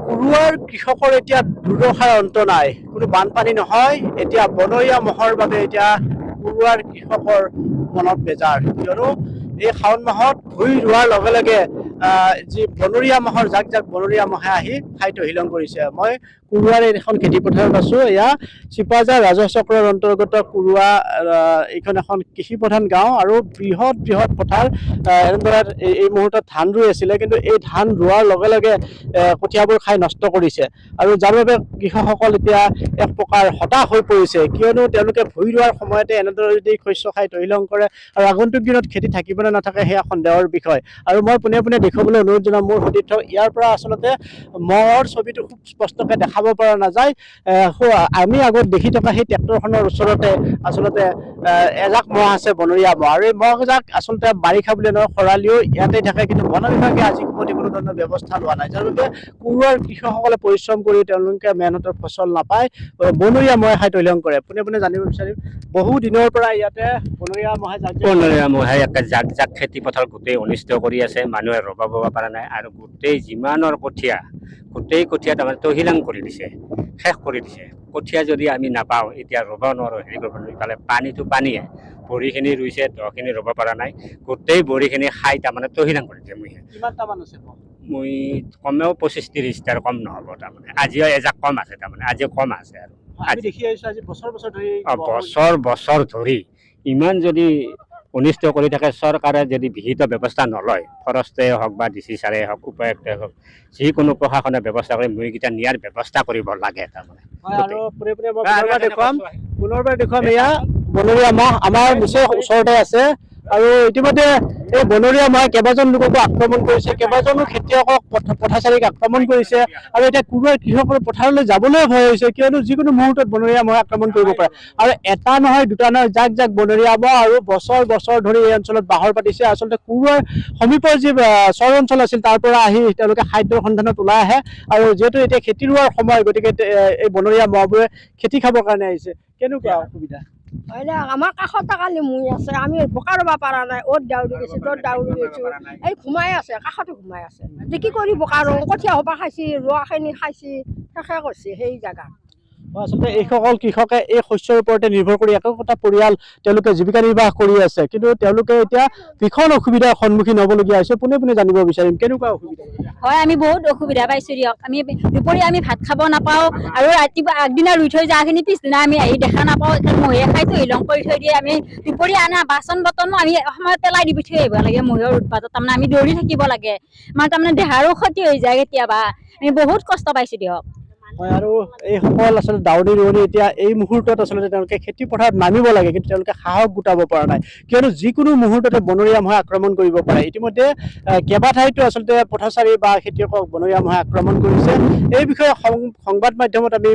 কুৰুৱাৰ কৃষকৰ এতিয়া দুৰ্দশাৰ অন্ত নাই। কোনো বানপানী নহয়, এতিয়া বনৰীয়া মহৰ বাবে এতিয়া কুৰুৱাৰ কৃষকৰ মনত বেজাৰ। কিয়নো এই শাওণ মাহত ভুই ৰোৱাৰ লগে লগে যি বনৰীয়া মহৰ জাক জাক বনৰীয়া মহে আহি খাই তহিলং কৰিছে। মই কুৰুৱাৰ এখন খেতি পথাৰত আছো। এয়া চিপাঝাৰ ৰাজহ চক্ৰৰ অন্তৰ্গত কুৰুৱা এইখন এখন কৃষি প্ৰধান গাঁও আৰু বৃহৎ বৃহৎ পথাৰ। এনেদৰে এই মুহূৰ্তত ধান ৰুই আছিলে, কিন্তু এই ধান ৰোৱাৰ লগে লগে কঠীয়াবোৰ খাই নষ্ট কৰিছে আৰু যাৰ বাবে কৃষকসকল এতিয়া এক প্ৰকাৰ হতাশ হৈ পৰিছে। কিয়নো তেওঁলোকে ভুই ৰোৱাৰ সময়তে এনেদৰে যদি শস্য খাই তহিলং কৰে আৰু আগন্তুক দিনত খেতি থাকিব নে নাথাকে সেয়া সন্দেহৰ বিষয়। আৰু মই পোনে পোনে দেখুৱাবলৈ অনুৰোধ জনাম মোৰ সতীৰ্থ। ইয়াৰ পৰা আচলতে মহৰ ছবিটো খুব স্পষ্টকৈ দেখাব পৰা নাযায়। আমি আগত দেখি থকা সেই ট্ৰেক্টৰখনৰ ওচৰতে আচলতে এজাক মহ আছে, বনৰীয়া মহ। আৰু এই মহজাক আচলতে বাৰিষা বুলি নহয়, খৰালিও ইয়াতে থাকে, কিন্তু বন বিভাগে আজি কোনো ধৰণৰ ব্যৱস্থা লোৱা নাই। যাৰ বাবে কুৰুৱাৰ কৃষকসকলে পৰিশ্ৰম কৰি তেওঁলোকে মেহনতৰ ফচল নাপায়, বনৰীয়া মহে খাই তহিলং কৰে। পোনে পোনে জানিব বিচাৰিম, বহু দিনৰ পৰা ইয়াতে বনৰীয়া মহে জাক জাক খেতি পথাৰ গোটেই অনিষ্ট কৰি আছে। মানুহে ৰবাব পৰা নাই আৰু গোটেই যিমানৰ কঠীয়া তাৰমানে তহিলং কৰি দিছে, শেষ কৰি দিছে। কঠীয়া যদি আমি নাপাওঁ এতিয়া ৰ'ব নোৱাৰোঁ, হেৰি কৰিব নোৱাৰোঁ। ইফালে পানীটো পানীয়ে, বৰিখিনি ৰুইছে, দহখিনি ৰ'ব পৰা নাই, গোটেই বৰিখিনি খাই তাৰমানে তহিলং কৰি দিছে। মই কমেও 25-30টাৰ কম নহ'ব তাৰমানে। আজিও এজাক কম আছে, তাৰমানে আজিও কম আছে। আৰু দেখি আহিছো আজি বছৰ বছৰ ধৰি ইমান যদি অনিষ্ট কৰি থাকে, চৰকাৰে যদি বিহিত ব্যৱস্থা নলয়, ফৰেষ্টে হওক বা ডিচি ছাৰে হওক, উপায়ুক্তই হওক, যিকোনো প্ৰশাসনে ব্যৱস্থা কৰি মুৰ্গীকেইটা নিয়াৰ ব্যৱস্থা কৰিব লাগে তাৰমানে। আৰু পুনৰবাৰ দেখুৱাম এয়া বনৰীয়া মহ আমাৰ নিচেই ওচৰতে আছে। আৰু ইতিমধ্যে এই বনৰীয়া মহে কেইবাজন লোককো আক্ৰমণ কৰিছে, কেইবাজনো খেতিয়কক পথাচাৰীক আক্ৰমণ কৰিছে। আৰু এতিয়া কুৰুৱাৰ কৃষকৰ পথাৰলৈ যাবলৈ ভয় হৈছে, কিয়নো যিকোনো মুহূৰ্তত বনৰীয়া মহে আক্ৰমণ কৰিব পাৰে। আৰু এটা নহয়, দুটা নহয়, জাক জাক বনৰীয়া মহ। আৰু বছৰ বছৰ ধৰি এই অঞ্চলত বাহৰ পাতিছে। আচলতে কুৰুৱাৰ সমীপৰ যি চৰ অঞ্চল আছিল তাৰ পৰা আহি তেওঁলোকে খাদ্যৰ সন্ধানত ওলাই আহে। আৰু যিহেতু এতিয়া খেতি ৰোৱাৰ সময়, গতিকে এই বনৰীয়া মহবোৰে খেতি খাবৰ কাৰণে আহিছে। কেনেকুৱা অসুবিধা? আমাৰ কাষতে কালি মুই আছে, আমি বোকা ৰুব পৰা নাই। অ'ত দাউৰি গৈছো, ত'ত দাউৰি গৈছো, এই ঘুমাই আছে, কাষতে ঘুমাই আছে। কি কৰি বোকা ৰুওঁ? কঠীয়া সোপা খাইছি, ৰোৱাখিনি খাইছি, শেষে কৰিছে সেই জাগাত। আচলতে এইসকল কৃষকে এই শস্যৰ ওপৰতে নিৰ্ভৰ কৰি একোটা পৰিয়াল তেওঁলোকে জীৱিকা নিৰ্বাহ কৰি আছে, কিন্তু তেওঁলোকে এতিয়া ভীষণ অসুবিধাৰ সন্মুখীন হ'বলগীয়া হৈছে। পোনে পোনে জানিব বিচাৰিম কেনেকুৱা অসুবিধা? হয়, আমি বহুত অসুবিধা পাইছো দিয়ক। আমি দুপৰীয়া আমি ভাত খাব নাপাওঁ, আৰু ৰাতিপুৱা আগদিনা ৰুই থৈ যোৱাখিনি পিছদিনা আমি আহি দেখা নাপাওঁ। মহে খাই তহিলং কৰি থৈ দিয়ে। আমি দুপৰীয়া আনা বাচন বৰ্তনো আমি সময়ত পেলাই দি থৈ আহিব লাগে। মহৰ উৎপাতত তাৰমানে আমি দৌৰি থাকিব লাগে, আমাৰ তাৰমানে দেহাৰো ক্ষতি হৈ যায় কেতিয়াবা। আমি বহুত কষ্ট পাইছো দিয়ক। হয়, আৰু এইসকল আচলতে দাউৰি ৰোৱনী এতিয়া এই মুহূৰ্তত আচলতে তেওঁলোকে খেতি পথাৰত নামিব লাগে, কিন্তু তেওঁলোকে সাহস গোটাব পৰা নাই, কিয়নো যিকোনো মুহূৰ্ততে বনৰীয়া মহে আক্ৰমণ কৰিব পাৰে। ইতিমধ্যে কেইবাঠাইতো আচলতে পথাচাৰী বা খেতিয়কক বনৰীয়া মহে আক্ৰমণ কৰিছে। এই বিষয়ে সংবাদ মাধ্যমত আমি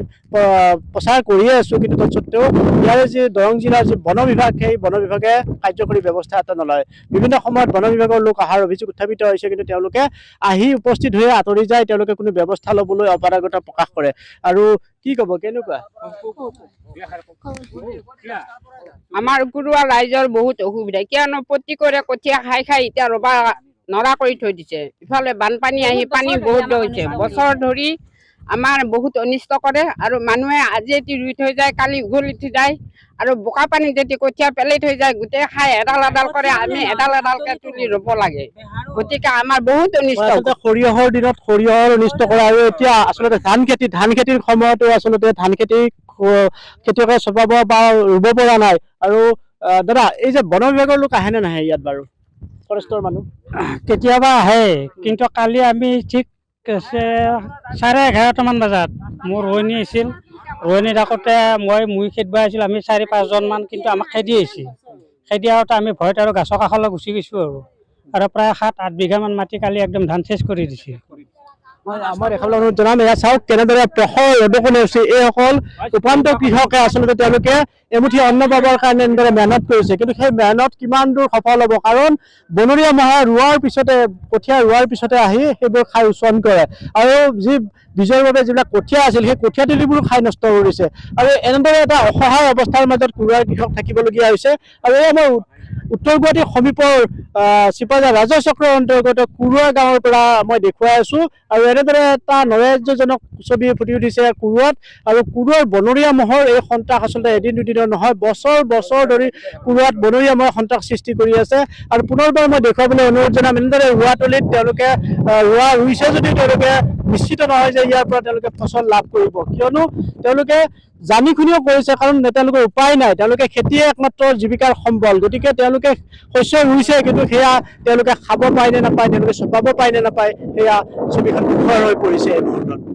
প্ৰচাৰ কৰিয়ে আছো, কিন্তু তৎসত্ত্বেও ইয়াৰে যি দৰং জিলাৰ যি বন বিভাগ, সেই বন বিভাগে কাৰ্যকৰী ব্যৱস্থা এটা নলয়। বিভিন্ন সময়ত বন বিভাগৰ লোক অহাৰ অভিযোগ উত্থাপিত হৈছে, কিন্তু তেওঁলোকে আহি উপস্থিত হৈ আঁতৰি যায়, তেওঁলোকে কোনো ব্যৱস্থা ল'বলৈ অপাৰগতা প্ৰকাশ কৰে। আৰু কি ক'ব, কেনেকুৱা? আমাৰ কুৰুৱা ৰাইজৰ বহুত অসুবিধা, কিয়নো প্ৰত্যেকৰে কঠীয়া খাই খাই এতিয়া ৰবা নৰা কৰি থৈ দিছে। ইফালে বানপানী আহি পানী বহুত হৈছে, বছৰ ধৰি আমাৰ বহুত অনিষ্ট কৰে। আৰু মানুহে আজি এটি ৰুই থৈ যায়, কালি উঘলি থৈ যায়, আৰু বোকা পানী যদি কঠীয়া পেলাই থৈ যায় গোটেই খাই এডাল এডাল কৰে। আমি এডাল এডালকে তুলি ৰুব লাগে, গতিকে আমাৰ বহুত অনিষ্ট। সৰিয়হৰ দিনত সৰিয়হৰ অনিষ্ট কৰে, আৰু এতিয়া আচলতে ধান খেতিৰ সময়তো আচলতে ধান খেতি খেতিয়কে চপাব বা ৰুব পৰা নাই। আৰু দাদা, এই যে বন বিভাগৰ লোক আহে নে নাহে ইয়াত বাৰু? ফৰেষ্টৰ মানুহ কেতিয়াবা আহে, কিন্তু কালি আমি ঠিক 11:30মান বজাত মোৰ ৰোৱনী আছিল, ৰোৱনী থাকোঁতে মই খেদিব আহিছিল। আমি 4-5জনমান, কিন্তু আমাক খেদি আহিছিল। খেদি আহোঁতে আমি ভয়ত আৰু গাছৰ কাষলৈ গুচি গৈছোঁ। আৰু প্ৰায় 7-8 বিঘামান মাটি কালি একদম ধান চেচ কৰি দিছে। আমাৰ এখালে অনুৰোধ জনাম, এয়া চাওক কেনেদৰে প্ৰখৰ ৰ'দকণ হৈছে। এইসকল উপান্ত কৃষকে আচলতে তেওঁলোকে এমুঠি অন্ন পাবৰ কাৰণে এনেদৰে মেহনত কৰিছে, কিন্তু সেই মেহনত কিমান দূৰ সফল হ'ব? কাৰণ বনৰীয়া মহে কঠীয়া ৰোৱাৰ পিছতে আহি সেইবোৰ খাই উচন কৰে, আৰু যি বীজৰ বাবে যিবিলাক কঠীয়া আছিল সেই কঠীয়া তলিবোৰ খাই নষ্ট কৰিছে। আৰু এনেদৰে এটা অসহায় অৱস্থাৰ মাজত কুৰুৱাৰ কৃষক থাকিবলগীয়া হৈছে। আৰু এই আমাৰ উত্তৰ গুৱাহাটী সমীপৰ চিপাঝাৰ ৰাজচক্ৰৰ অন্তৰ্গত কুৰুৱা গাঁৱৰ পৰা মই দেখুৱাই আছো আৰু এনেদৰে এটা নৈৰাজ্যজনক ছবি ফুটি উঠিছে কুৰুৱাত আৰু কুৰুৱাৰ বনৰীয়া মহৰ এই সন্ত্ৰাস আচলতে এদিন দুদিনৰ নহয় বছৰ বছৰ ধৰি কুৰুৱাত বনৰীয়া মহৰ সন্ত্ৰাস সৃষ্টি কৰি আছে আৰু পুনৰবাৰ মই দেখুৱাবলৈ অনুৰোধ জনাম এনেদৰে ৰোৱাতলিত তেওঁলোকে ৰোৱা ৰুইছে যদিও তেওঁলোকে নিশ্চিত নহয় যে ইয়াৰ পৰা তেওঁলোকে ফচল লাভ কৰিব কিয়নো তেওঁলোকে জানি শুনিও কৰিছে কাৰণ তেওঁলোকৰ উপায় নাই তেওঁলোকে খেতিয়ে একমাত্ৰ জীৱিকাৰ সম্বল গতিকে তেওঁলোকে শস্য ৰুইছে কিন্তু সেয়া তেওঁলোকে খাব পায় নে নাপায় তেওঁলোকে চপাব পায় নে নাপায় সেয়া ছবিখন দুখৰ হৈ পৰিছে এই মুহূৰ্তত